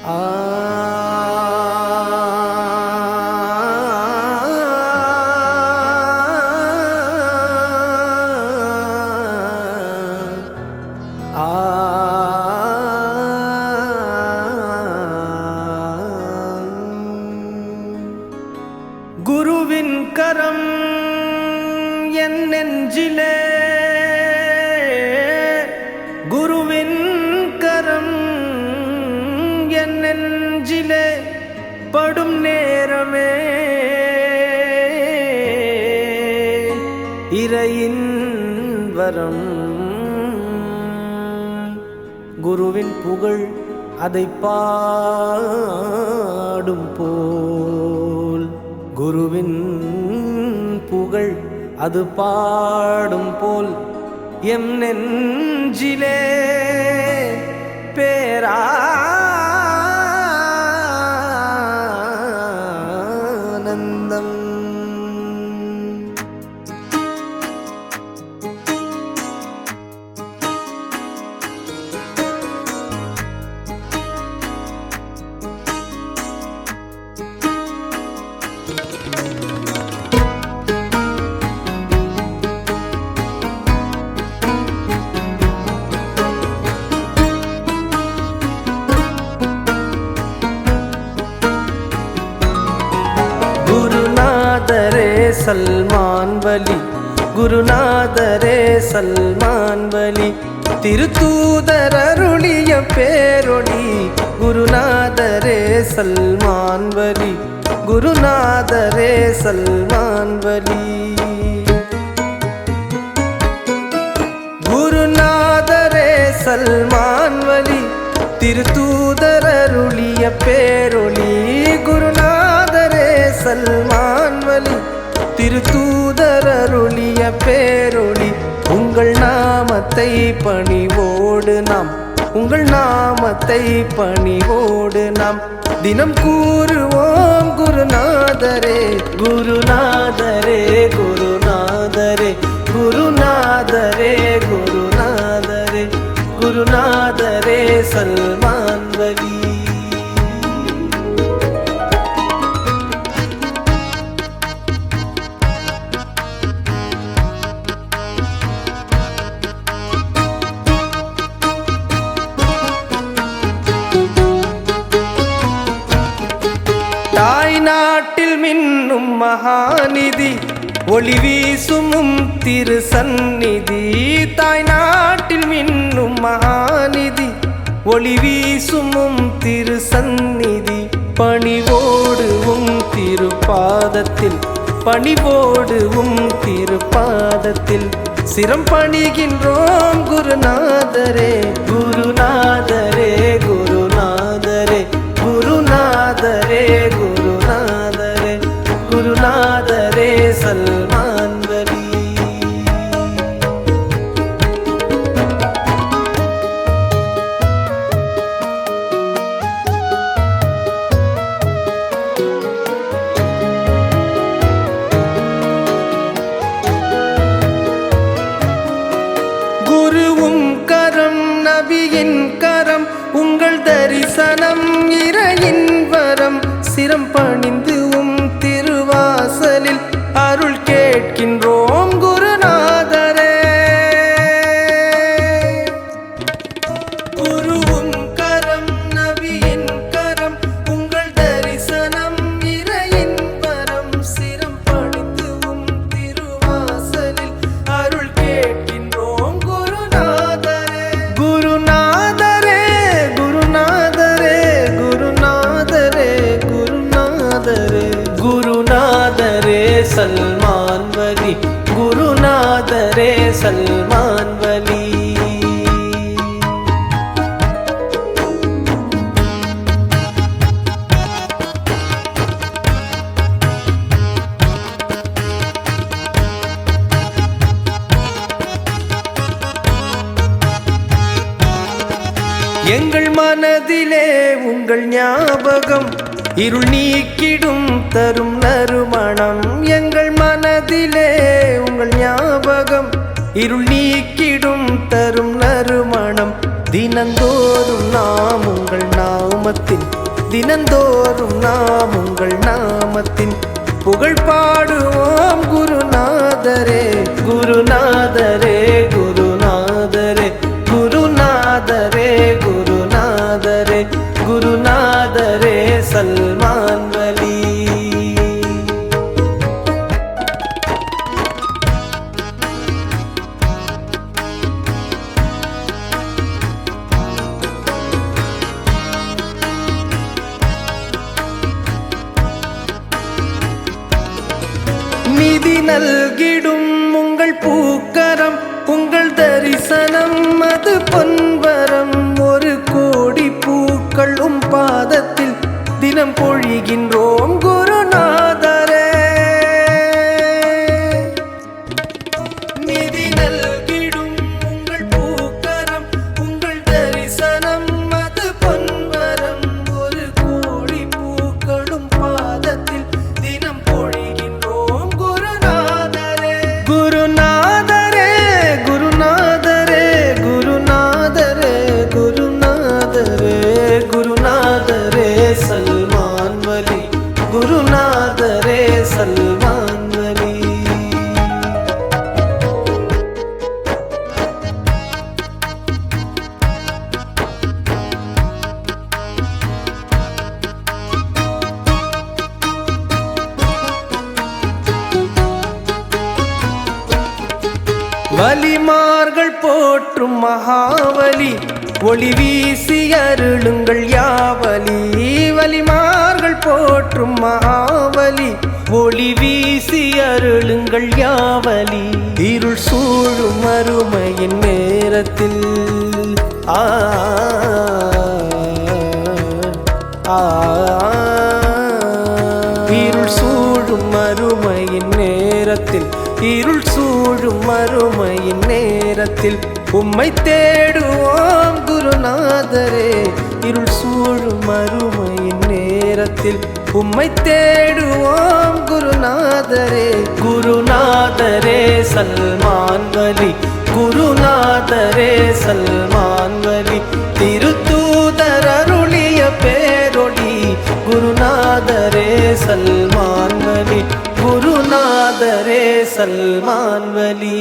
குருவின் கரம் என் நெஞ்சிலே, குருவின் கரம் என் நெஞ்சிலே படும் நேரமே இறையின் வரம். குருவின் புகழ் அதை பாடும் போல், குருவின் புகழ் அது பாடும் போல் எம் நெஞ்சிலே பேரானந்தம். குருநாதரே சல்மான் வலி, குருநாதரே சல்மான் வலி, திருத்தூதர் அருளிய பேரொளி. குருநாதரே சல்மான் வலி, குருநாதரே சல்மான் வலி. குருநாதரே சல்மான் வலி, திருத்தூதர் அருளிய பேரொளி. குருநாதரே சல்மான் வலி, திருத்தூதர் அருளிய பேரொளி. உங்கள் நாமத்தை பணிவோடு நாம், உங்கள் நாமத்தை பணிவோடு நாம் தினம் கூறுவோம். குருநாதரே குருநாதரே குருநாதரே குருநாதரே குருநாதரே குருநாதரே சல்மான் வலி. தாய் நாட்டில் மின்னும் மகாநிதி, ஒளி வீசும் திரு சந்நிதி. தாய் நாட்டில் மின்னும் மகாநிதி, ஒளி வீசும் திரு சந்நிதி. பணிவோடுவும் திருப்பாதத்தில், பணிவோடுவும் திருப்பாதத்தில் சிரம் பணிகின்றோம். குருநாதரே குருநாதரே குருநாதரே குருநாதரே குருநாதரே குருநாதரே சல்மான் வலி. குருவும் கரம் நபியின் கரம், உங்கள் தரிசனம் இறையின் வரம். சிரம் பணிந்து திருவாசலில் அருள் கேட்கின்றோம். குருநாதரே குருவும் கரம் நபியின் கரம், உங்கள் தரிசனம் இறையின் வரம். சிரம் பணிந்து திருவாசலில் அருள் கேட்கின்றோம். குருநாதரே குருநாதரே குருநாதரே குருநாதரே குருநாதரே குருநாதரே சல்மான் வலி, குருநாதரே சல்மான் வலி. எங்கள் மனதிலே உங்கள் ஞாபகம் இருள் நீக்கிடும் தரும் நறுமணம். எங்கள் மனதிலே உங்கள் ஞாபகம் இருள் நீக்கிடும் தரும் நறுமணம். தினந்தோறும் நாம் உங்கள் நாம நாமத்தின் தினந்தோறும் நாம் உங்கள் நாமத்தின் புகழ் பாடுவோம் குருநாதரே குருநாதரே குருநாதரே குருநாதரே குருநாதரே குருநாதரே சல்மான் வலி. நிதி நல்கிடும் உங்கள் பூக்கரம் உங்கள் தரிசனம் அது பொன்வரம். ஒரு கோடி பூக்கள் பாதத்தில் தினம் பொழிகின்றோம் குருநாதரே. நிதி நல்கிடும் உங்கள் பூக்கரம் உங்கள் தரிசனம் அது பொன்வரம். ஒரு கோடி பூக்களும் பாதத்தில் தினம் பொழிகின்றோம் குருநாதரே குருநாதரே குருநாதரே குருநாதரே குருநாதரே குருநாதரே சல்மான் வலி குருநாதரே சல்மான் வலி. வலிமார்கள் போற்றும் மகாவலி ஒளி வீசி அருளுங்கள் யாவலி. வலிமார்கள் போற்றும் மகாவலி ஒளி வீசி அருளுங்கள் யாவலி. இருள் சூழும் அருமையின் நேரத்தில் ஆ இருள் சூழும் அருமையின் நேரத்தில் இருள் சூழும் மறுமையின் நேரத்தில் உம்மை தேடுவோம் குருநாதரே. இருள் சூழும் மறுமையின் நேரத்தில் உம்மை தேடுவோம் குருநாதரே. குருநாதரே சல்மான் வலி குருநாதரே சல்மான் வலி. திருத்தூதர் அருளிய பேரொளி குருநாதரே சல்மான் வலி குருநாதரே சல்மான் வலி.